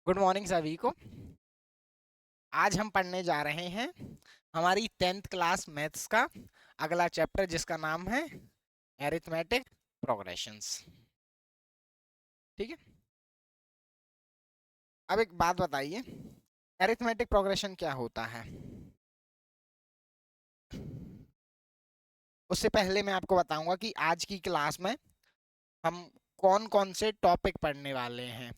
Good morning सभी को। आज हम पढ़ने जा रहे हैं हमारी 10th क्लास मैथ्स का अगला चैप्टर, जिसका नाम है एरिथमेटिक प्रोग्रेशंस। ठीक है, अब एक बात बताइए, एरिथमेटिक प्रोग्रेशन क्या होता है? उससे पहले मैं आपको बताऊंगा कि आज की क्लास में हम कौन कौन से टॉपिक पढ़ने वाले हैं।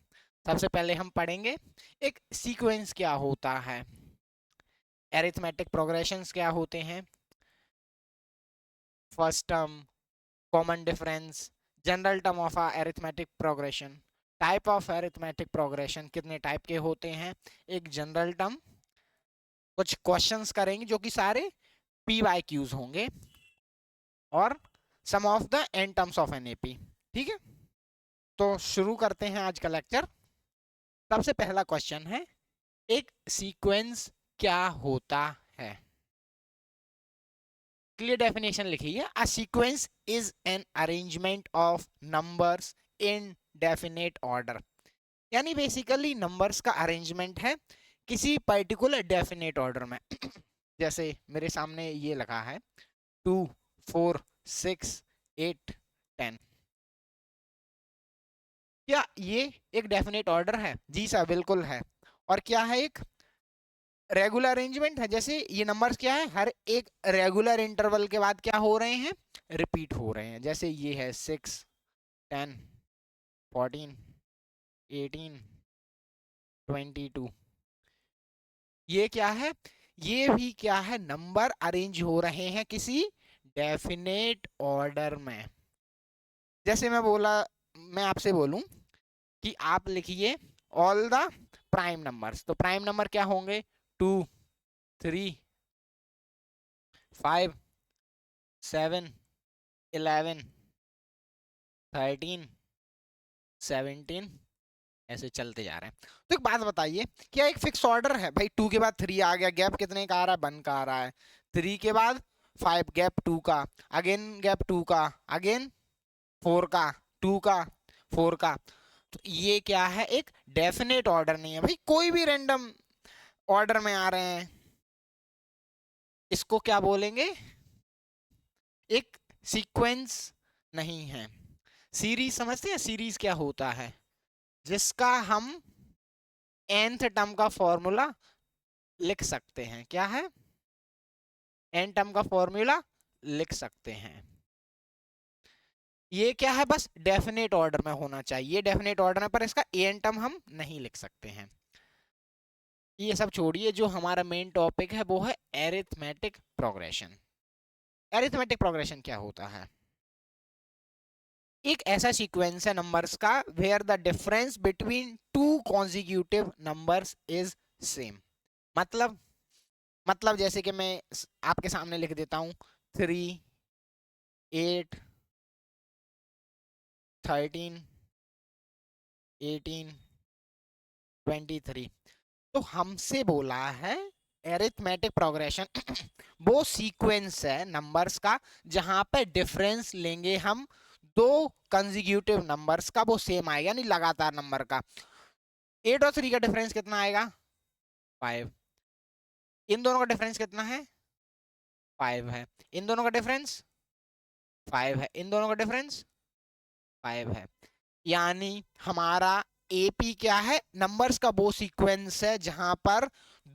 सबसे पहले हम पढ़ेंगे एक सीक्वेंस क्या होता है, एरिथमेटिक प्रोग्रेशंस क्या होते हैं, first term, common difference, general term of arithmetic progression, type of arithmetic progression, कितने टाइप के होते हैं, एक जनरल टर्म, कुछ क्वेश्चंस करेंगे जो कि सारे PYQs होंगे, और sum of the N terms of NAP। ठीक है, तो शुरू करते हैं आज का लेक्चर। सबसे पहला क्वेश्चन है, एक सीक्वेंस क्या होता है? क्लियर डेफिनेशन लिखिए, a sequence is an arrangement of numbers in definite order. यानी बेसिकली नंबर्स का अरेंजमेंट है किसी पर्टिकुलर डेफिनेट ऑर्डर में। जैसे मेरे सामने ये लिखा है 2, 4, 6, 8, 10। क्या ये एक डेफिनेट ऑर्डर है? जी सर, बिल्कुल है। और क्या है? एक रेगुलर अरेंजमेंट है। जैसे ये नंबर्स क्या है, हर एक रेगुलर इंटरवल के बाद क्या हो रहे हैं, रिपीट हो रहे हैं। जैसे ये है 6, 10, 14, 18, 22। ये क्या है? ये भी क्या है? नंबर अरेंज हो रहे हैं किसी डेफिनेट ऑर्डर में। जैसे मैं आपसे बोलूं कि आप लिखिए ऑल द प्राइम नंबर्स, तो प्राइम नंबर क्या होंगे? 2, 3, 5, 7, 11, 13, 17, ऐसे चलते जा रहे हैं। तो एक बात बताइए, क्या एक फिक्स ऑर्डर है भाई? 2 के बाद 3 आ गया, गैप कितने का आ रहा है? 1 का आ रहा है। 3 के बाद 5, गैप 2 का, अगेन गैप 2 का, अगेन 4 का, 2 का, 4 का। तो ये क्या है? एक डेफिनेट ऑर्डर नहीं है भाई, कोई भी रैंडम ऑर्डर में आ रहे हैं। इसको क्या बोलेंगे? एक सीक्वेंस नहीं है। सीरीज समझते हैं? सीरीज क्या होता है? जिसका हम nth टर्म का फॉर्मूला लिख सकते हैं। क्या है? n टर्म का फॉर्मूला लिख सकते हैं। ये क्या है? बस डेफिनेट ऑर्डर में होना चाहिए, डेफिनेट ऑर्डर में, पर इसका an टर्म हम नहीं लिख सकते हैं। ये सब छोड़िए, जो हमारा मेन टॉपिक है वो है एरिथमेटिक प्रोग्रेशन। एरिथमेटिक प्रोग्रेशन क्या होता है? एक ऐसा सीक्वेंस है नंबर्स का where the difference between two consecutive numbers is same. मतलब जैसे कि मैं आपके सामने लिख देता हूं 3, 8, 13, 18, 23। तो हमसे बोला है एरिथमेटिक प्रोग्रेशन वो सीक्वेंस है नंबर्स का जहां पे डिफरेंस लेंगे हम दो कंजिक्यूटिव नंबर्स का, वो सेम आएगा, यानी लगातार नंबर का। 8 और 3 का डिफरेंस कितना आएगा? 5। इन दोनों का डिफरेंस कितना है? 5 है। इन दोनों का डिफरेंस 5 है। इन दोनों का डिफरेंस 5 है। यानी हमारा एपी क्या है? नंबर्स का वो सीक्वेंस है जहां पर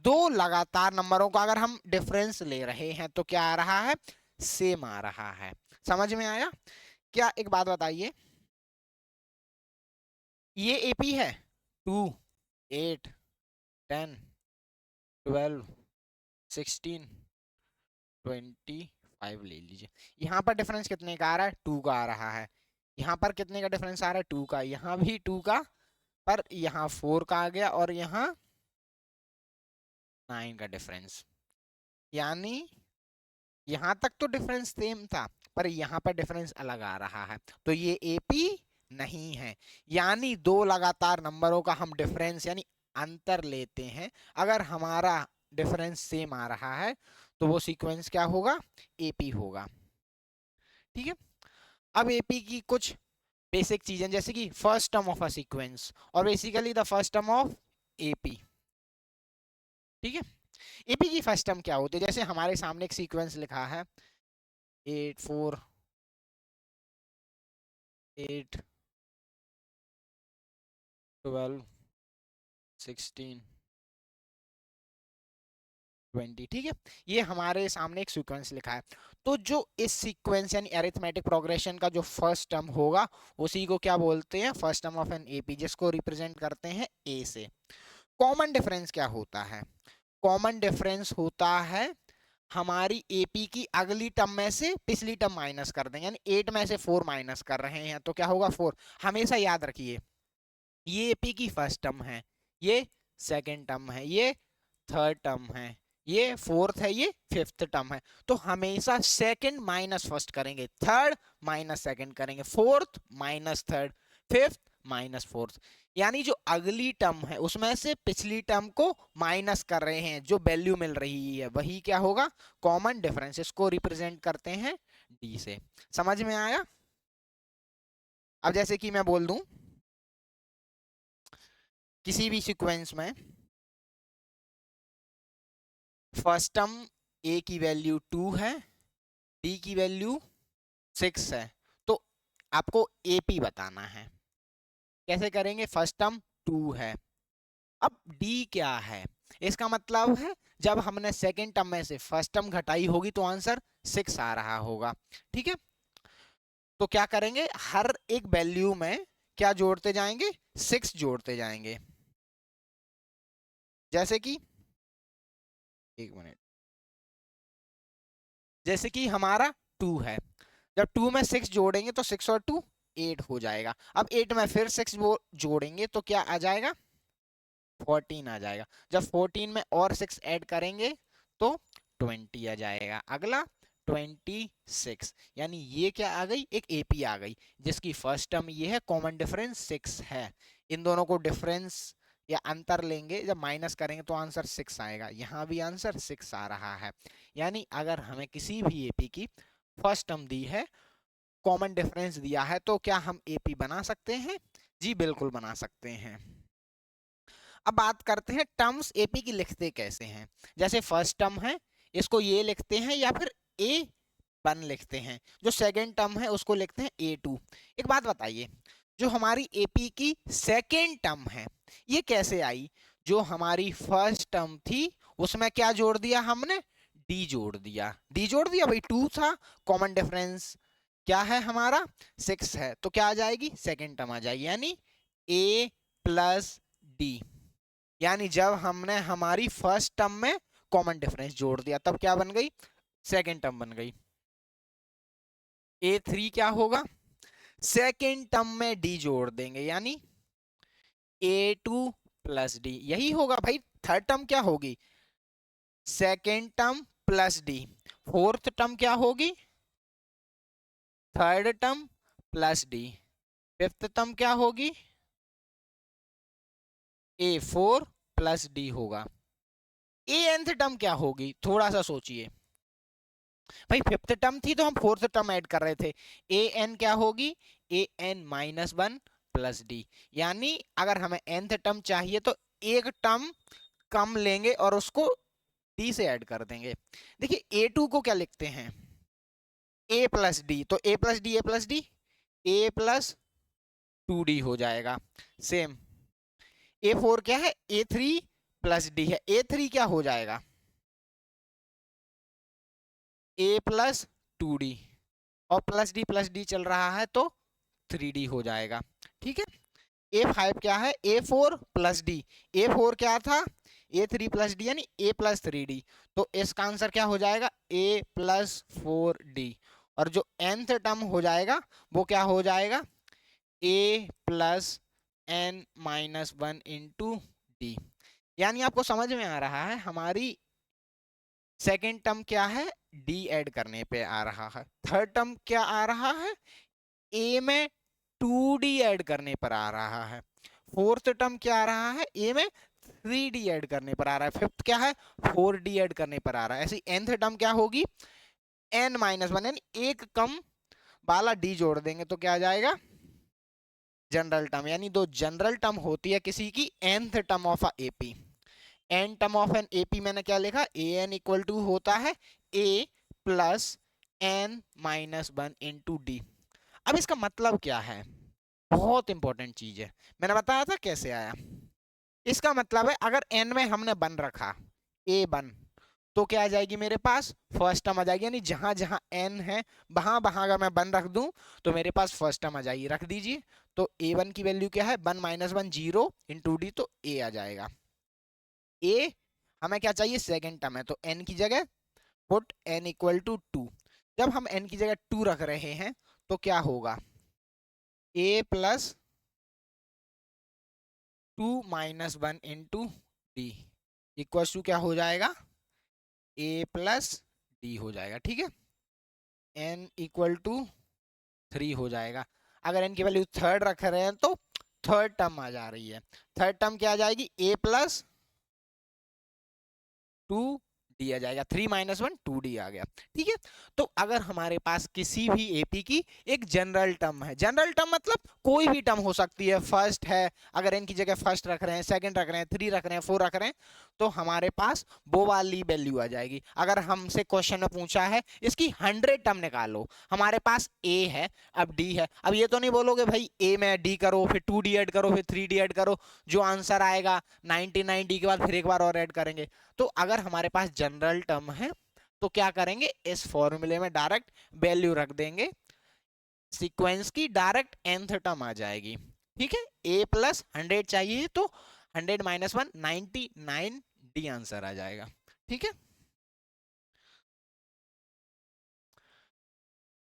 दो लगातार नंबरों का अगर हम डिफरेंस ले रहे हैं तो क्या आ रहा है? सेम आ रहा है। समझ में आया? क्या एक बात बताइए, ये एपी है 2, 8, 10, 12, 16, 25 ले लीजिए। यहाँ पर डिफरेंस कितने का आ रहा है? 2 का आ रहा है। यहाँ पर कितने का डिफरेंस आ रहा है? 2 का। यहाँ भी 2 का, पर यहाँ 4 का आ गया, और यहाँ 9 का डिफरेंस। यानी यहां तक तो डिफरेंस सेम था, पर यहां पर डिफरेंस अलग आ रहा है, तो ये एपी नहीं है। यानी दो लगातार नंबरों का हम डिफरेंस यानी अंतर लेते हैं, अगर हमारा डिफरेंस सेम आ रहा है तो वो सीक्वेंस क्या होगा? एपी होगा। ठीक है, अब एपी की कुछ बेसिक चीजें, जैसे कि first term of a sequence, और basically the first term of AP. ठीक है, एपी की फर्स्ट टर्म क्या होती है? जैसे हमारे सामने एक सीक्वेंस लिखा है 8 4 8 12 16 20। ठीक है, ये हमारे सामने एक सीक्वेंस लिखा है। तो जो इस सीक्वेंस यानी अरिथमेटिक प्रोग्रेशन का जो फर्स्ट टर्म होगा उसी को क्या बोलते हैं? First term of an AP, जिसको रिप्रेजेंट करते हैं ए से। कॉमन डिफरेंस क्या होता है? कॉमन डिफरेंस होता है हमारी एपी की अगली टर्म में से पिछली टर्म माइनस कर देंगे, यानी 8 में से 4 माइनस कर रहे हैं तो क्या होगा? 4। हमेशा याद रखिए, ये एपी की फर्स्ट टर्म है, ये सेकेंड टर्म है, ये थर्ड टर्म है, ये फोर्थ है, ये फिफ्थ टर्म है। तो हमेशा सेकंड माइनस फर्स्ट करेंगे, थर्ड माइनस सेकंड करेंगे, fourth minus third, fifth minus fourth. यानी जो अगली टर्म है उसमें से पिछली टर्म को माइनस कर रहे हैं, जो वैल्यू मिल रही है वही क्या होगा? Common difference. इसको रिप्रेजेंट करते हैं डी से। समझ में आया? अब जैसे कि मैं बोल दूं किसी भी सीक्वेंस में फर्स्ट टर्म ए की वैल्यू 2 है, डी की वैल्यू 6 है, तो आपको एपी बताना है। कैसे करेंगे? फर्स्ट टर्म 2 है, अब डी क्या है? इसका मतलब है जब हमने सेकेंड टर्म में से फर्स्ट टर्म घटाई होगी तो आंसर 6 आ रहा होगा। ठीक है, तो क्या करेंगे? हर एक वैल्यू में क्या जोड़ते जाएंगे? 6 जोड़ते जाएंगे। जैसे कि एक मिनट, जैसे कि हमारा 2 है, जब 2 में 6 जोड़ेंगे तो 6 और 2 8 हो जाएगा। अब 8 में फिर 6 जोड़ेंगे तो क्या आ जाएगा? 14 आ जाएगा। जब 14 में और 6 ऐड करेंगे तो 20 आ जाएगा। अगला 26, यानी ये क्या आ गई? एक एपी आ गई, जिसकी फर्स्ट टर्म ये है, कॉमन डिफरेंस 6 है। इन दोनों को डिफरेंस या अंतर लेंगे, जब माइनस करेंगे तो आंसर 6 आएगा। यहाँ भी आंसर 6 आ रहा है। यानी अगर हमें किसी भी एपी की फर्स्ट टर्म दी है, कॉमन डिफरेंस दिया है, तो क्या हम एपी बना सकते हैं? जी बिल्कुल बना सकते हैं। अब बात करते हैं टर्म्स एपी की लिखते कैसे हैं। जैसे फर्स्ट टर्म है, इसको ये लिखते हैं या फिर ए वन लिखते हैं। जो सेकंड टर्म है उसको लिखते हैं A2। एक बात बताइए, जो हमारी एपी की सेकंड टर्म है ये कैसे आई? जो हमारी फर्स्ट टर्म थी उसमें क्या जोड़ दिया हमने? डी जोड़ दिया। डी जोड़ दिया भाई, 2 था, कॉमन डिफरेंस क्या है हमारा? 6 है, तो क्या आ जाएगी? सेकंड टर्म आ जाएगी, यानी A प्लस डी। यानी जब हमने हमारी फर्स्ट टर्म में कॉमन डिफरेंस जोड़ दिया तब क्या बन गई? सेकंड टर्म बन गई। A3 क्या होगा? सेकंड टर्म में डी जोड़ देंगे, यानी A2 प्लस डी, यही होगा भाई। थर्ड टर्म क्या होगी? Second term plus D. Fourth term क्या होगी? Third term plus D. Fifth term क्या होगी? A4 प्लस डी होगा। nth टर्म क्या होगी? थोड़ा सा सोचिए भाई, फिफ्थ टर्म थी तो हम फोर्थ टर्म ऐड कर रहे थे। an क्या होगी? an minus 1 plus D. यानी अगर हमें nth टर्म चाहिए तो एक टर्म कम लेंगे और उसको d से ऐड कर देंगे। देखिए A2 को क्या लिखते हैं? a प्लस डी, तो a plus D, a plus D, a plus 2d हो जाएगा। सेम A4 क्या है? A3 प्लस डी है, A3 क्या हो जाएगा? a प्लस 2d, और प्लस डी चल रहा है तो 3d हो जाएगा। ठीक है, A5 क्या है? A4 plus D. A4 क्या था? A3 प्लस डी, यानी A प्लस 3d। तो इसका आंसर क्या हो जाएगा? A plus 4d। और जो nth टर्म हो जाएगा वो क्या हो जाएगा? A plus n minus 1 into D. यानी आपको समझ में आ रहा है हमारी सेकेंड टर्म क्या है? डी ऐड करने पे आ रहा है। थर्ड टर्म क्या आ रहा है? ए में 2d ऐड करने पर आ रहा है। फोर्थ टर्म क्या आ रहा है? ए में 3d ऐड करने पर आ रहा है। फिफ्थ क्या है? 4d ऐड करने पर आ रहा है। ऐसी nth टर्म क्या होगी? n माइनस 1, यानी एक कम वाला d जोड़ देंगे तो क्या आ जाएगा? जनरल टर्म, यानी दो जनरल टर्म होती है किसी की, nth term of a AP. N term of an AP मैंने क्या लिखा, ए एन इक्वल टू होता है a plus n minus one into d. अब इसका मतलब क्या है, बहुत इंपॉर्टेंट चीज है, मैंने बताया था कैसे आया। इसका मतलब है अगर एन में हमने वन रखा, ए वन, तो क्या आ जाएगी मेरे पास, फर्स्ट टर्म आ जाएगी, यानी जहां जहां एन है वहां वहां अगर मैं वन रख दूं तो मेरे पास फर्स्ट टर्म आ जाएगी, रख दीजिए। तो ए वन की वैल्यू क्या है, one minus one zero into D, तो ए आ जाएगा। ए हमें क्या चाहिए, सेकेंड टर्म है, तो एन की जगह put N equal to two. जब हम एन की जगह टू रख रहे हैं तो क्या होगा, a plus two minus one into d equal to क्या हो जाएगा, ए प्लस डी हो जाएगा, ठीक है। एन इक्वल टू थ्री हो जाएगा। अगर एन की वैल्यू थर्ड रख रहे हैं तो थर्ड टर्म आ जा रही है, थर्ड टर्म क्या आ जाएगी, ए प्लस टू डी आ जाएगा, three minus one two d आ गया, ठीक है। तो अगर हमारे पास किसी भी एपी की एक जनरल टर्म है, जनरल टर्म मतलब कोई भी टर्म हो सकती है, फर्स्ट है, अगर एन की जगह फर्स्ट रख रहे हैं, सेकंड रख रहे हैं, थ्री रख रहे हैं, फोर रख रहे हैं, तो हमारे पास वो वाली वैल्यू आ जाएगी। अगर हमसे क्वेश्चन में पूछा है इसकी 100 टर्म निकालो, हमारे पास ए है, अब डी है, अब ये तो नहीं बोलोगे भाई ए में डी करो फिर टू डी ऐड करो फिर थ्री डी ऐड करो, जो आंसर आएगा 99 डी के बाद फिर एक बार और ऐड करेंगे। तो अगर हमारे पास जनरल टर्म है तो क्या करेंगे, इस फॉर्मूले में डायरेक्ट वैल्यू रख देंगे, सीक्वेंस की डायरेक्ट nth टर्म आ जाएगी, ठीक है। a प्लस 100 चाहिए तो 100 माइनस वन 99 डी आंसर आ जाएगा, ठीक है।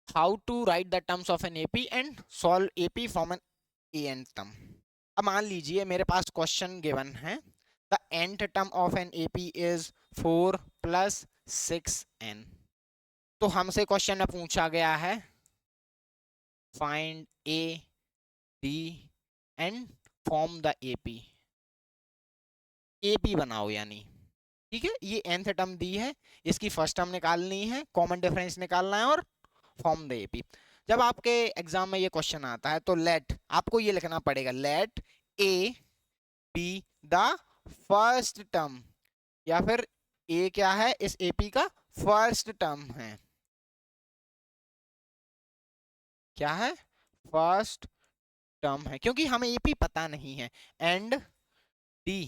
How to write the terms of an AP and solve AP from an N term. अब मान लीजिए मेरे पास क्वेश्चन गिवन है, the nth term of an AP is 4 plus 6n। तो हमसे क्वेश्चन में पूछा गया है find A D and form the AP, AP बनाओ यानी, ठीक है। ये nth टर्म दी है, इसकी फर्स्ट टर्म निकालनी है, कॉमन डिफरेंस निकालना है और फॉर्म द एपी। जब आपके एग्जाम में ये क्वेश्चन आता है तो लेट आपको ये लिखना पड़ेगा, let A be the first term, या फिर ए क्या है, इस एपी का फर्स्ट टर्म है, क्या है, फर्स्ट टर्म है, क्योंकि हमें एपी पता नहीं है। एंड डी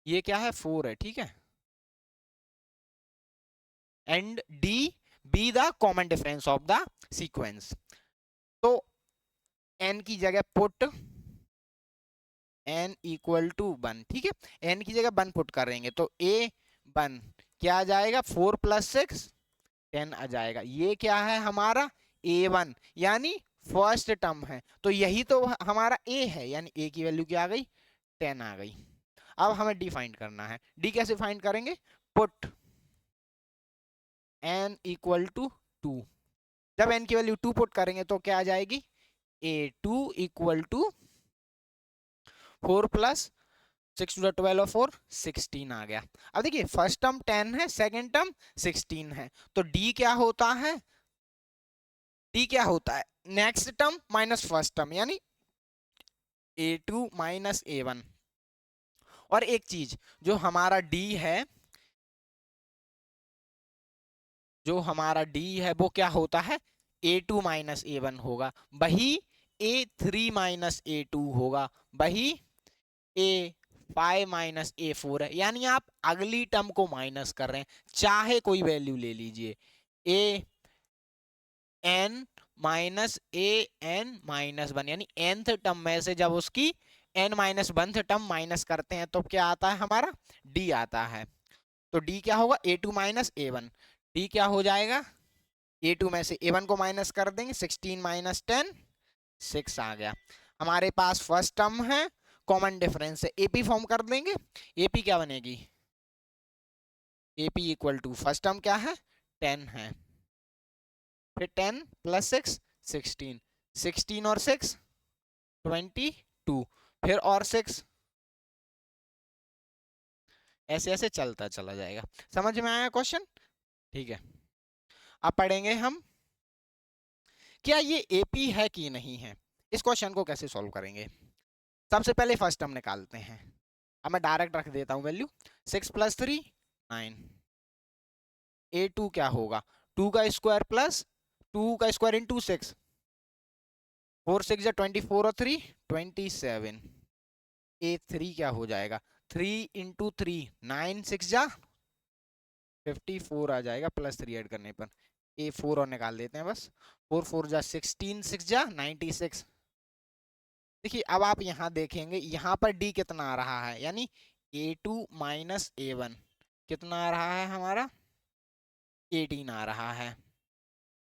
ये क्या है, फोर है, ठीक है। And D be the common difference of the sequence, तो एन की जगह put N equal to one, ठीक है। एन की जगह वन पुट करेंगे तो ए वन क्या आ जाएगा, फोर प्लस सिक्स 10 आ जाएगा। ये क्या है हमारा ए वन, यानी फर्स्ट टर्म है, तो यही तो हमारा ए है, यानी ए की वैल्यू क्या आ गई, 10 आ गई। अब हमें डी फाइंड करना है, डी कैसे फाइंड करेंगे, put N equal to two. जब एन की वैल्यू टू पुट करेंगे तो क्या आ जाएगी, a two equal to four plus six to 12 और फोर 16 आ गया। अब देखिए फर्स्ट टर्म 10 है, सेकेंड टर्म 16 है, तो डी क्या होता है, डी क्या होता है, next term minus first term, यानी ए टू माइनस ए वन। और एक चीज, जो हमारा डी है, जो हमारा डी है वो क्या होता है, ए टू माइनस ए वन होगा, वही ए थ्री माइनस ए टू होगा, वही ए फाइव माइनस ए फोर है, यानी आप अगली टर्म को माइनस कर रहे हैं, चाहे कोई वैल्यू ले लीजिए, A N minus A N minus one, यानी nth टर्म में से जब उसकी n minus one term minus करते हैं तो क्या आता है हमारा, d आता है। तो d क्या होगा, a two minus a one, d क्या हो जाएगा, ए टू में से ए वन को माइनस कर देंगे, 16 माइनस 10 6 आ गया। हमारे पास फर्स्ट टर्म है, कॉमन डिफरेंस है, एपी फॉर्म कर देंगे, एपी क्या बनेगी, AP equal to first term क्या है 10 है, फिर 10 प्लस 6 16, 16 और 6 22, फिर और 6, ऐसे ऐसे चलता चला जाएगा। समझ में आया क्वेश्चन, ठीक है। अब पढ़ेंगे हम क्या ये एपी है कि नहीं है, इस क्वेश्चन को कैसे सॉल्व करेंगे? सबसे पहले फर्स्ट टर्म निकालते हैं। अब मैं डायरेक्ट रख देता हूँ वैल्यू 6 + 3 9। A2 क्या होगा? 2 का स्क्वायर प्लस 2 का स्क्वायर इंटू 6, 4 6 जा 24 और 3 27। A3 क्या हो जाएगा? 3 इंटू 3 9 6 जा 54 आ जाएगा प्लस 3 ऐड करने पर। A4 और निकाल देते हैं बस। 4 4 जा 16, 6 जा 96। देखिए अब आप यहाँ देखेंगे, यहाँ पर D कितना आ रहा है, यानी A2 माइनस A1 कितना आ रहा है हमारा? 18 आ रहा है।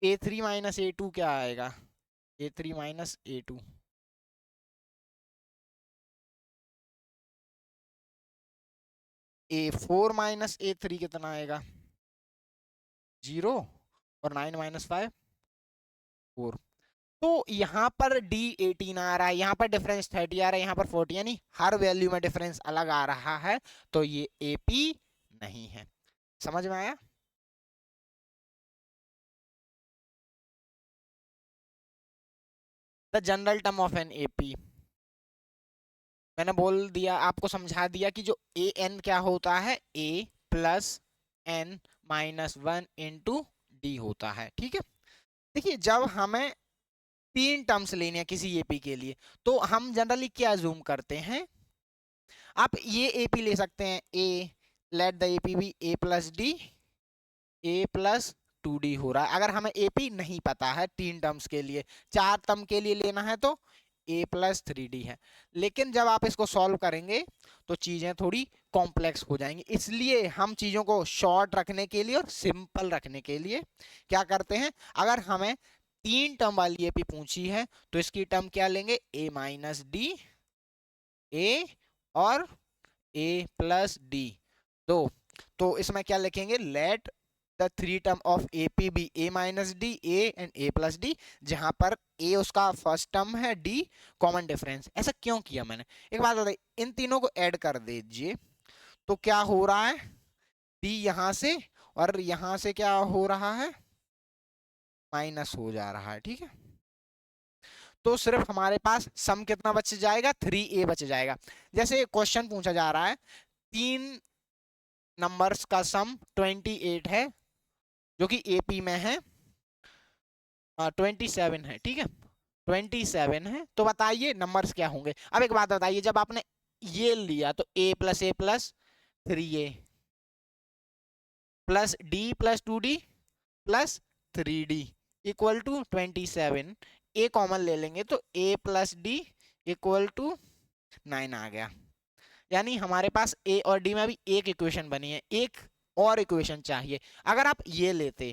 A3 माइनस A2 क्या आएगा? A3 minus A2 A4 minus A3 कितना आएगा? 0 और 9 माइनस 5 4। तो यहाँ पर D 18 आ रहा है, यहाँ पर डिफरेंस 30 आ रहा है, यहाँ पर 40, यानी हर वैल्यू में डिफरेंस अलग आ रहा है, तो ये AP नहीं है। समझ में आया? The general term of an AP, मैंने बोल दिया, आपको समझा दिया कि जो AN क्या होता है, A plus N minus 1 into D होता है। ठीक है, देखिए जब हमें 3 टर्म्स लेने हैं किसी AP के लिए, तो हम जनरली क्या जूम करते हैं? आप ये AP ले सकते हैं, A, let the AP be A plus D, A plus 2D हो रहा है। अगर हमें AP नहीं पता है 3 टर्म्स के लिए, 4 टर्म के लिए लेना है तो A प्लस 3D है। लेकिन जब आप इसको सॉल्व करेंगे तो चीजें थोड़ी कॉम्प्लेक्स हो जाएंगी, इसलिए हम चीजों को शॉर्ट रखने के लिए और सिंपल रखने के लिए क्या करते हैं, अगर हमें 3 टर्म वाली AP पूछी है तो इसकी टर्म क्या लेंगे? A माइनस D, A और A प्लस D दो। तो इसमें क्या लिखेंगे? Let the 3 term of AP be A minus D, A and A plus D, जहां पर A उसका फर्स्ट टर्म है, D कॉमन डिफरेंस। ऐसा क्यों किया मैंने? एक बात बताइए, इन तीनों को ऐड कर दीजिए तो क्या हो रहा है? D यहां से और यहां से क्या हो रहा है? माइनस हो जा रहा है। ठीक है, तो सिर्फ हमारे पास सम कितना बच जाएगा? 3A बच जाएगा। जैसे क्वेश्चन पूछा जा रहा है, 3 नंबर्स का सम 28 है, जो कि AP में है 27 है। ठीक है, 27 है, तो बताइए नंबर्स क्या होंगे? अब एक बात बताइए, जब आपने ये लिया तो A plus 3A plus D plus 2D plus 3D equal to 27। A common ले लेंगे तो A plus D equal to 9 आ गया। यानी हमारे पास A और D में भी एक इक्वेशन बनी है, एक और इक्वेशन चाहिए। अगर आप ये लेते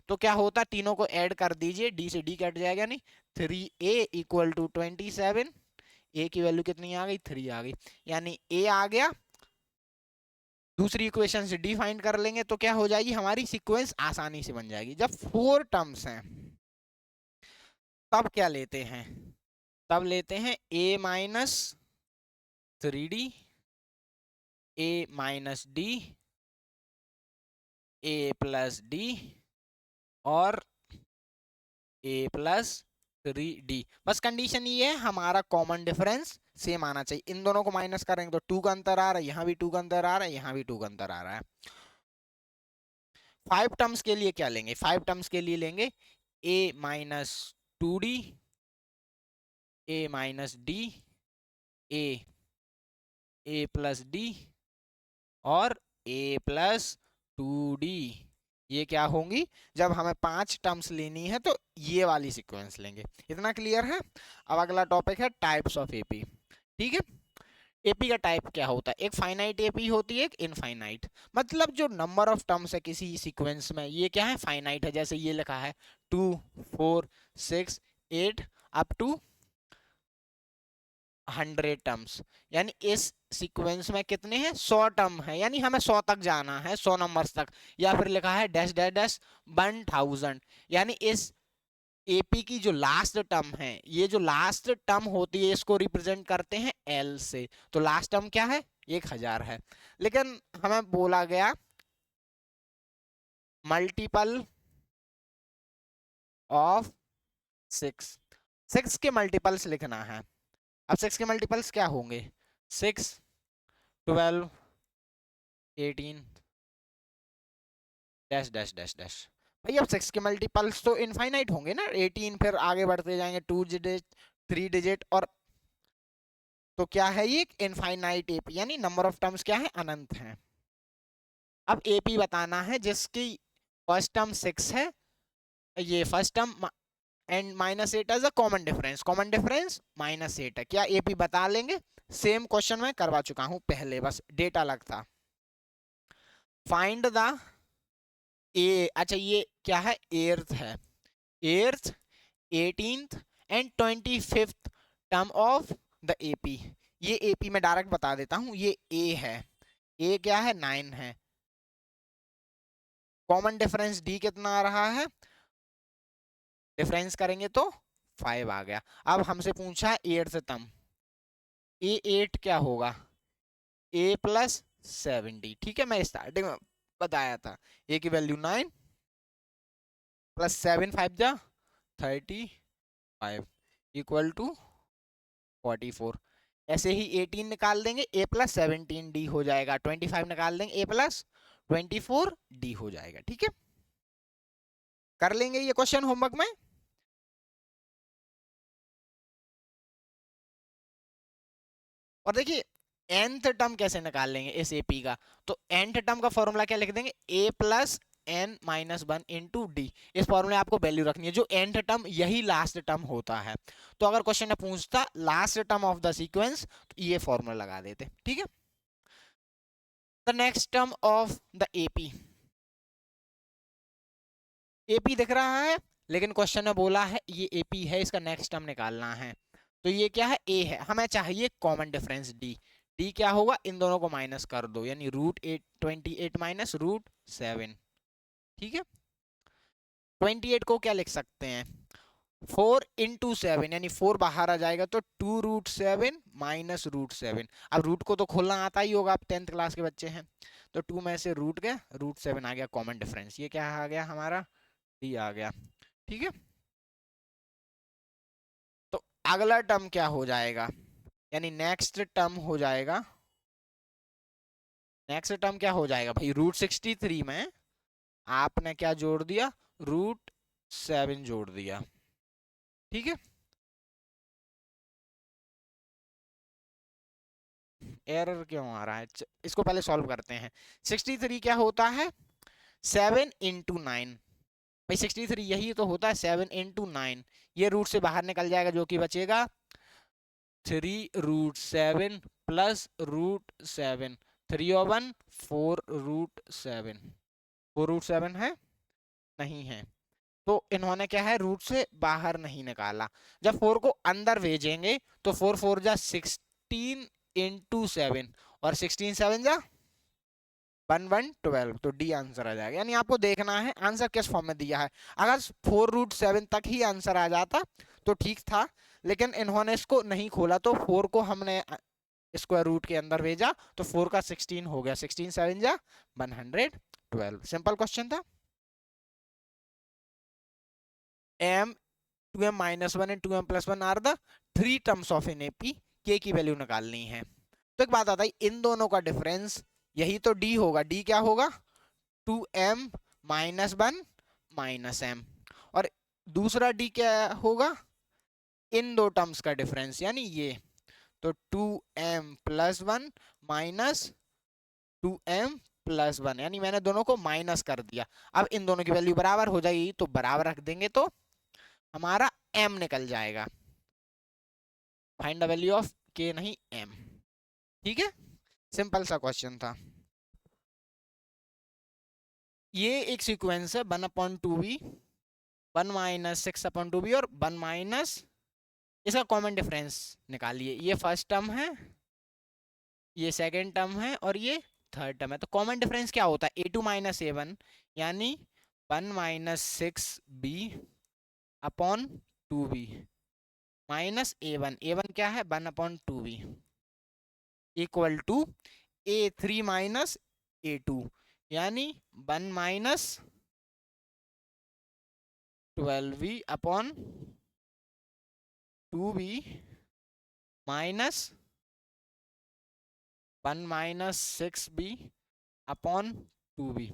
तो क्या होता? तीनों को ऐड कर दीजिए, D से D कट जाएगा, नहीं 3A इक्वल टू 27। A की वैल्यू कितनी आ गई? 3 आ गई, यानी A आ गया। दूसरी इक्वेशन से D फाइंड कर लेंगे तो क्या हो जाएगी? हमारी सीक्वेंस आसानी से बन जाएगी। जब 4 टर्म्स हैं तब क्या लेते हैं? तब लेते हैं A minus 3D, A minus D, A plus D और A प्लस 3D। बस कंडीशन ये है, हमारा कॉमन डिफरेंस सेम आना चाहिए। इन दोनों को माइनस करेंगे तो 2 का अंतर आ रहा है, यहाँ भी 2 का अंतर आ रहा है, यहाँ भी 2 का अंतर आ रहा है। 5 टर्म्स के लिए क्या लेंगे? 5 टर्म्स के लिए लेंगे A minus 2D, A minus D, A plus D और A प्लस 2D। ये क्या होंगी? जब हमें 5 टर्म्स लेनी है तो ये वाली सीक्वेंस लेंगे। इतना क्लियर है? अब अगला टॉपिक है टाइप्स ऑफ AP। ठीक है, AP का टाइप क्या होता है? एक फाइनाइट AP होती है, एक इनफाइनाइट। मतलब जो नंबर ऑफ टर्म्स है किसी सीक्वेंस में, ये क्या है? फाइनाइट है। जैसे ये लिखा है 2 4 6 8 अप टू 100 टर्म्स, यानी इस सीक्वेंस में कितने हैं? 100 टर्म है, यानी हमें 100 तक जाना है, 100 नंबर्स तक। या फिर लिखा है डैश डैश डैश 1000, यानी इस AP की जो लास्ट टर्म है, ये जो लास्ट टर्म होती है इसको रिप्रेजेंट करते हैं L से। तो लास्ट टर्म क्या है? 1000 है। लेकिन हमें बोला गया मल्टीपल ऑफ 6, 6 के मल्टीपल्स लिखना है। अब 6 के मल्टीपल्स क्या होंगे? 6, 12, 18 डैश डैश डैश डैश। भाई अब 6 के मल्टीपल्स तो इनफाइनाइट होंगे ना, 18 फिर आगे बढ़ते जाएंगे 2 डिजिट, 3 डिजिट, और तो क्या है ये? इनफाइनाइट एपी, यानी नंबर ऑफ टर्म्स क्या है? अनंत है। अब एपी बताना है जिसकी फर्स्ट टर्म 6 है, ये first term and -8 as a common difference, common difference -8 है। क्या एपी बता लेंगे? सेम क्वेश्चन मैं करवा चुका हूं पहले, बस डेटा अलग था। फाइंड द ए, अच्छा ये क्या है? एर्थ है, एर्थ, 18th and 25th term of the AP. ये एपी में डायरेक्ट बता देता हूं, ये ए है, ए क्या है? 9 है। कॉमन डिफरेंस डी कितना आ रहा है? डिफरेंस करेंगे तो 5 आ गया। अब हमसे पूछा है एर्थ टर्म, ए 8 क्या होगा? ए प्लस 70, ठीक है, मैं स्टार्टिंग में बताया था। ए की वैल्यू 9 प्लस 7, 5 जा 35 इक्वल टू 44। ऐसे ही 18 निकाल देंगे, ए प्लस 17 डी हो जाएगा। 25 निकाल देंगे, ए प्लस 24 डी हो जाएगा। ठीक है, कर लेंगे ये क्वेश्चन होमवर्क में। और देखिए nth टर्म कैसे निकाल लेंगे इस एपी का? तो nth टर्म का फॉर्मूला क्या लिख देंगे? a plus n minus 1 into D. इस फॉर्मूले आपको वैल्यू रखनी है, जो nth टर्म यही लास्ट टर्म होता है। तो अगर क्वेश्चन में पूछता last term of the sequence, तो ये फॉर्मूला लगा देते। ठीक है, the next term of the AP, AP दिख रहा है, लेकिन क्वेश्चन में बोला है ये एपी है, इसका नेक्स्ट टर्म निकालना है। तो ये क्या है? ए है, हमें चाहिए कॉमन डिफरेंस डी। डी क्या होगा? इन दोनों को माइनस कर दो, यानी √28 माइनस √7। ठीक है, 28 को क्या लिख सकते हैं? 4 इंटू 7, यानी 4 बाहर आ जाएगा, तो 2√7 माइनस √7। अब रूट को तो खोलना आता ही होगा, आप 10th क्लास के बच्चे हैं। तो 2 में से रूट गया, √7 आ गया कॉमन डिफरेंस। ये क्या आ गया हमारा? डी आ गया। ठीक है, तो अगला टर्म क्या हो जाएगा? यानी नेक्स्ट टर्म हो जाएगा, नेक्स्ट टर्म क्या हो जाएगा भाई? √63 में आपने क्या जोड़ दिया? √7 जोड़ दिया। ठीक है, एरर क्यों आ रहा है? इसको पहले सॉल्व करते हैं। 63 क्या होता है? 7 इंटू 9। भाई 63 यही तो होता है, 7 इंटू 9। ये रूट से बाहर निकल जाएगा, जो कि बचेगा 3√7 प्लस √7। 3 और 1 4√7। 4√7 है? नहीं है। तो इन्होंने क्या है? रूट से बाहर नहीं निकाला। जब 4 को अंदर भेजेंगे तो 4 4 जा 16 इंटू 7, और 16 7 जा 12, तो डी आंसर आ जाएगा। यानी आपको देखना है आंसर किस फॉर्म में दिया है। अगर 4√7 तक ही आंसर आ जाता तो ठीक था, लेकिन इन्होंने इसको नहीं खोला, तो 4 को हमने स्क्वायर रूट के अंदर भेजा, तो 4 का 16 हो गया, 16 7 जा 112। सिंपल क्वेश्चन था। m 2m माइनस 1 and 2m plus 1 are the 3 terms of an AP. के की वैल्यू निकालनी है। तो एक बात आता है, इन दोनों का डिफरेंस यही तो डी होगा। डी क्या होगा? 2m माइनस 1 माइनस m। और दूसरा डी क्या होगा? इन दो टर्म्स का डिफरेंस, यानी ये। तो 2m plus 1 minus 2m plus 1, यानी मैंने दोनों को माइनस कर दिया। अब इन दोनों की वैल्यू बराबर हो जाएगी, तो बराबर रख देंगे तो हमारा m निकल जाएगा। Find the value of k, नहीं m। ठीक है, सिंपल सा क्वेश्चन था। ये एक सीक्वेंस है 1/2b, 1 माइनस 6/2b और 1 माइनस, इसका कॉमन डिफरेंस निकालिए। ये फर्स्ट टर्म है, ये सेकंड टर्म है, और ये थर्ड टर्म है। तो कॉमन डिफरेंस क्या होता है? a2 माइनस a1, यानी 1 minus 6b upon 2b minus a1। a1 क्या है? 1/2b equal to a3 minus a2, यानी 1 minus 12b upon 2b minus 1 minus 6b upon 2b।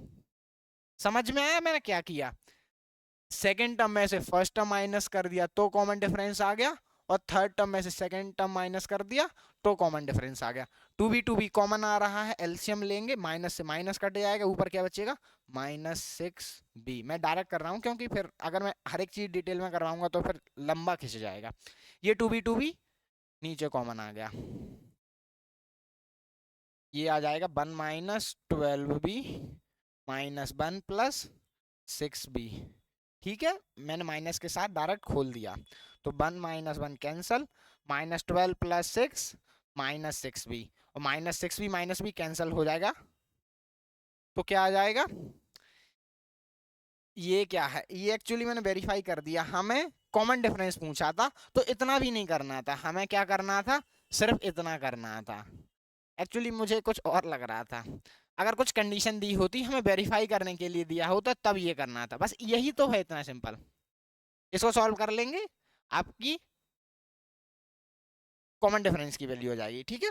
समझ में आया मैंने क्या किया? सेकेंड टर्म में से फर्स्ट टर्म माइनस कर दिया तो कॉमन डिफरेंस आ गया, और थर्ड टर्म में से सेकेंड टर्म माइनस कर दिया तो कॉमन डिफरेंस आ गया। 2b कॉमन आ रहा है, एलसीएम लेंगे, माइनस से माइनस कट जाएगा, ऊपर क्या बचेगा -6b। मैं डायरेक्ट कर रहा हूं क्योंकि फिर अगर मैं हर एक चीज डिटेल में करवाऊंगा तो फिर लंबा खिंच जाएगा। ये 2b नीचे कॉमन आ गया, ये आ जाएगा 1 minus 12b minus 1 plus 6b। ठीक है, मैंने माइनस के साथ डायरेक्ट खोल दिया, तो 1 माइनस 1 कैंसल, -12 प्लस 6 -6b, और -6b माइनस भी कैंसल हो जाएगा, तो क्या आ जाएगा? ये क्या है? ये एक्चुअली मैंने वेरीफाई कर दिया, हमें कॉमन डिफरेंस पूछा था तो इतना भी नहीं करना था, हमें क्या करना था, सिर्फ इतना करना था। एक्चुअली मुझे कुछ और लग रहा था, अगर कुछ कंडीशन दी होती, हमें वेरीफाई करने के लिए दिया होता, तब ये करना था। बस यही तो है, इतना सिंपल। इसको सॉल्व कर लेंगे, आपकी कॉमन डिफरेंस की वैल्यू हो जाएगी। ठीक है,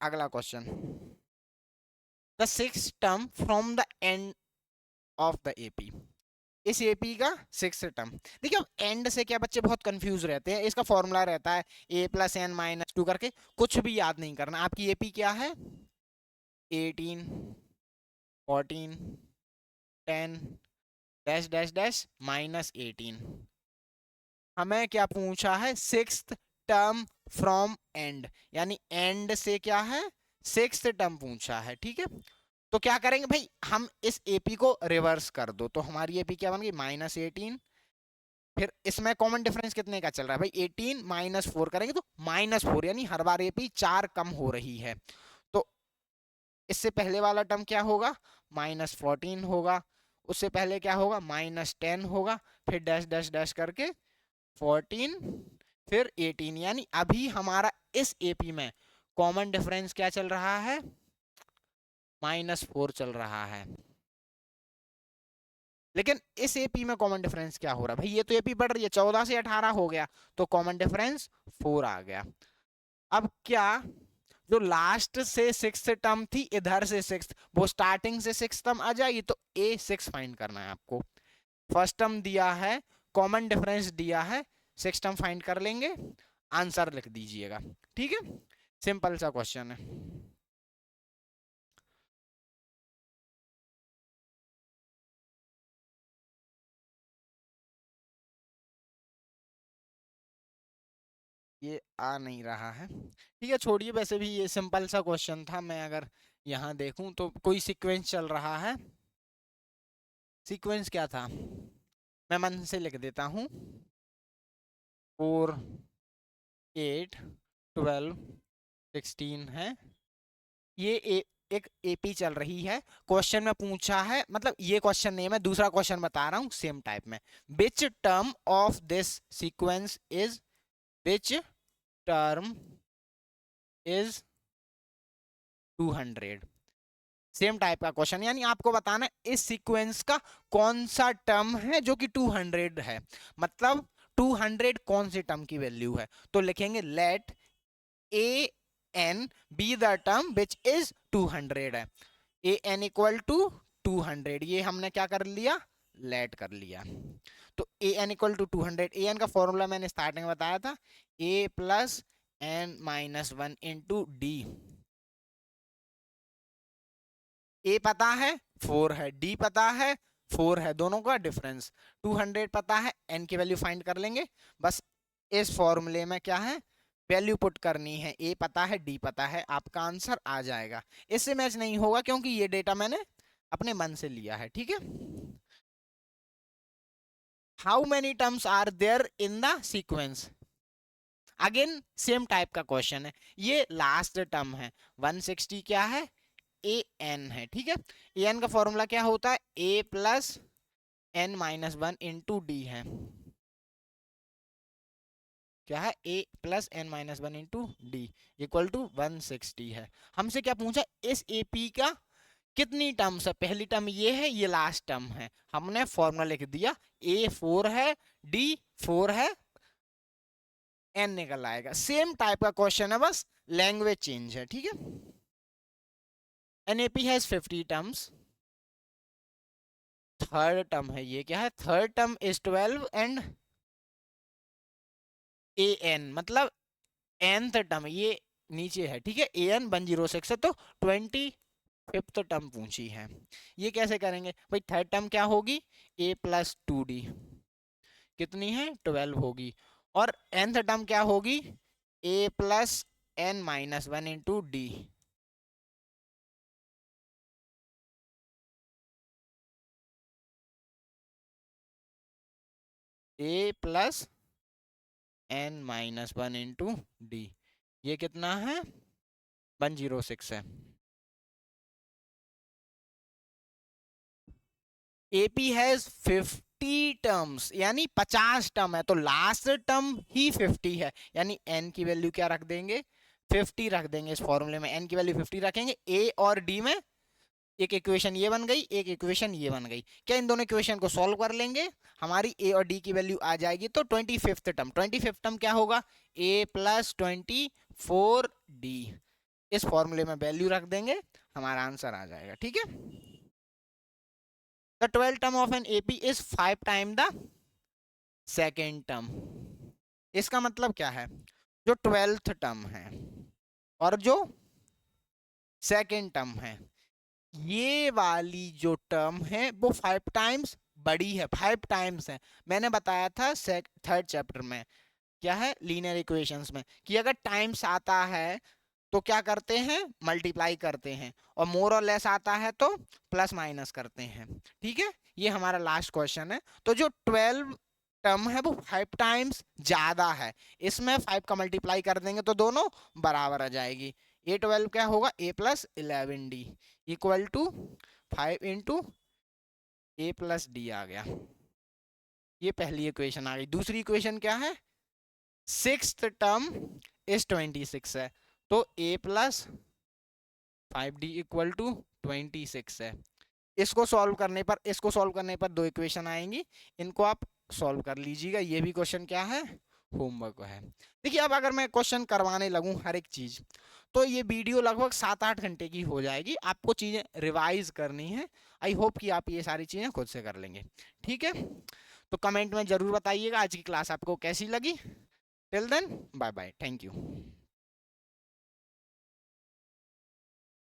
अगला question, the six term from the end of the AP. इस एपी का सिक्स टर्म, देखिए अब एंड से क्या बच्चे बहुत कंफ्यूज रहते हैं, इसका फॉर्मूला रहता है a प्लस एन माइनस 2 करके, कुछ भी याद नहीं करना। आपकी एपी क्या है? 18 14 10 डैश डैश डैश -18। हमें क्या पूछा है? सिक्स्थ टर्म फ्रॉम एंड, यानी एंड से क्या है, सिक्स्थ टर्म पूछा है। ठीक है, तो क्या करेंगे भाई, हम इस एपी को रिवर्स कर दो, तो हमारी एपी क्या बन गई -18। फिर इसमें कॉमन डिफरेंस कितने का चल रहा है भाई? 18 -4 करेंगे तो -4, यानी हर बार एपी 4 कम हो रही है। तो इससे पहले वाला टर्म क्या होगा? -14 होगा, उससे पहले क्या होगा? -10 होगा, फिर डैश डैश डैश करके 14, फिर 18, यानी अभी हमारा इस एपी में कॉमन डिफरेंस क्या चल रहा है? -4 चल रहा है। लेकिन इस एपी में कॉमन डिफरेंस क्या हो रहा है भाई? ये तो एपी बढ़ रही है, 14 से 18 हो गया, तो कॉमन डिफरेंस 4 आ गया। अब क्या, जो लास्ट से सिक्स टर्म थी इधर से सिक्स, वो स्टार्टिंग से सिक्स टर्म आ जाएगी, तो A6 फाइंड करना है आपको। फर्स्ट टर्म दिया है, कॉमन डिफरेंस दिया है, सिक्स टर्म फाइंड कर लेंगे, आंसर लिख दीजिएगा। ठीक है, सिंपल सा क्वेश्चन है। ये आ नहीं रहा है, ठीक है छोड़िए, वैसे भी ये सिंपल सा क्वेश्चन था। मैं अगर यहाँ देखूं तो कोई सीक्वेंस चल रहा है, सीक्वेंस क्या था, मैं मन से लिख देता हूँ, 4 8 12 16 है। ये एक एपी चल रही है, क्वेश्चन में पूछा है, मतलब ये क्वेश्चन नहीं है, मैं दूसरा क्वेश्चन बता रहा हूँ सेम टाइप में। Which term of this sequence is, which term is 200। Same type का क्वेश्चन, यानी आपको बताना है इस सीक्वेंस का कौन सा टर्म है जो कि 200 है, मतलब 200 कौन से टर्म की वैल्यू है। तो लिखेंगे let A N be the term which is 200 है, ए एन इक्वल टू 200, ये हमने क्या कर लिया, लेट कर लिया। तो a n equal to 200, a n का फॉर्मूला मैंने स्टार्टिंग में बताया था, a plus n minus 1 into d. A पता है 4 है, डी पता है 4 है, दोनों का डिफरेंस 200 पता है, एन की वैल्यू फाइंड कर लेंगे। बस इस फॉर्मूले में क्या है, वैल्यू पुट करनी है, ए पता है डी पता है, आपका आंसर आ जाएगा। इससे मैच नहीं होगा क्योंकि ये डेटा मैंने अपने मन से लिया है। ठीक है, how many terms are there in the sequence, again same type का क्वेश्चन है। ये लास्ट टर्म है, 160 क्या है, ए एन है। ठीक है, ए एन का फॉर्मूला क्या होता है, a plus n minus 1 into d है, क्या है, a plus n minus 1 into d equal to 160 है। हमसे क्या पूछा, इस एपी का कितनी टर्म्स है, पहली टर्म ये है, ये लास्ट टर्म है, हमने फॉर्मूला लिख दिया, ए 4 है, डी 4 है, n निकल आएगा। सेम टाइप का क्वेश्चन है, बस लैंग्वेज चेंज है, ठीक है। NAP has 50 terms, third term है, ये क्या है, third term is 12 and AN मतलब nth टर्म ये नीचे है, ठीक है, AN 106 है, तो 25th टर्म पूछी है। ये कैसे करेंगे भाई, थर्ड टर्म क्या होगी, A प्लस 2D, कितनी है 12 होगी, और nth टर्म क्या होगी, A plus N minus 1 into D। A plus N minus 1 into D, ये कितना है 106 है। AP हैज 50 टर्म्स, यानी 50 टर्म है, तो लास्ट टर्म ही 50 है, यानी n की वैल्यू क्या रख देंगे, 50 रख देंगे। इस फॉर्मूले में n की वैल्यू 50 रखेंगे। A और D में एक इक्वेशन ये बन गई, एक इक्वेशन ये बन गई। क्या इन दोनों इक्वेशन को सॉल्व कर लेंगे, हमारी A और D की वैल्यू आ जाएगी। तो 25th टर्म, 25th टर्म क्या होगा, A प्लस 24D, इस फॉर्मूले में वैल्यू रख देंगे, हमारा आंसर आ जाएगा, ठीक है। The 12th term of an AP is 5 times the second term। इसका मतलब क्या है, जो 12th टर्म है और जो सेकेंड टर्म है, ये वाली जो टर्म है वो 5 टाइम्स बड़ी है, 5 टाइम्स है। मैंने बताया था थर्ड चैप्टर में, क्या है, लीनियर इक्वेशंस में, कि अगर टाइम्स आता है तो क्या करते हैं, मल्टीप्लाई करते हैं, और मोर और लेस आता है तो प्लस माइनस करते हैं, ठीक है। ये हमारा लास्ट क्वेश्चन है। तो जो 12 टर्म है वो 5 टाइम्स ज्यादा है, इसमें 5 का मल्टीप्लाई कर देंगे तो दोनों बराबर आ जाएगी। A12 क्या होगा, A plus 11D equal to 5 into A plus D आ गया। ये पहली इक्वेशन आ गई। दूसरी इक्वेशन क्या है, सिक्स्थ टर्म इज 26 है, तो A plus 5D equal to 26 है। इसको सॉल्व करने पर, इसको सॉल्व करने पर दो इक्वेशन आएंगी, इनको आप सॉल्व कर लीजिएगा। ये भी क्वेश्चन क्या है, होमवर्क है। देखिए अब अगर मैं क्वेश्चन करवाने लगूं हर एक चीज, तो ये वीडियो लगभग 7-8 घंटे की हो जाएगी, आपको चीजें रिवाइज करनी है। आई होप कि आप ये सारी चीजें खुद से कर लेंगे, ठीक है। तो कमेंट में जरूर बताइएगा आज की क्लास आपको कैसी लगी। Till then bye bye, thank you.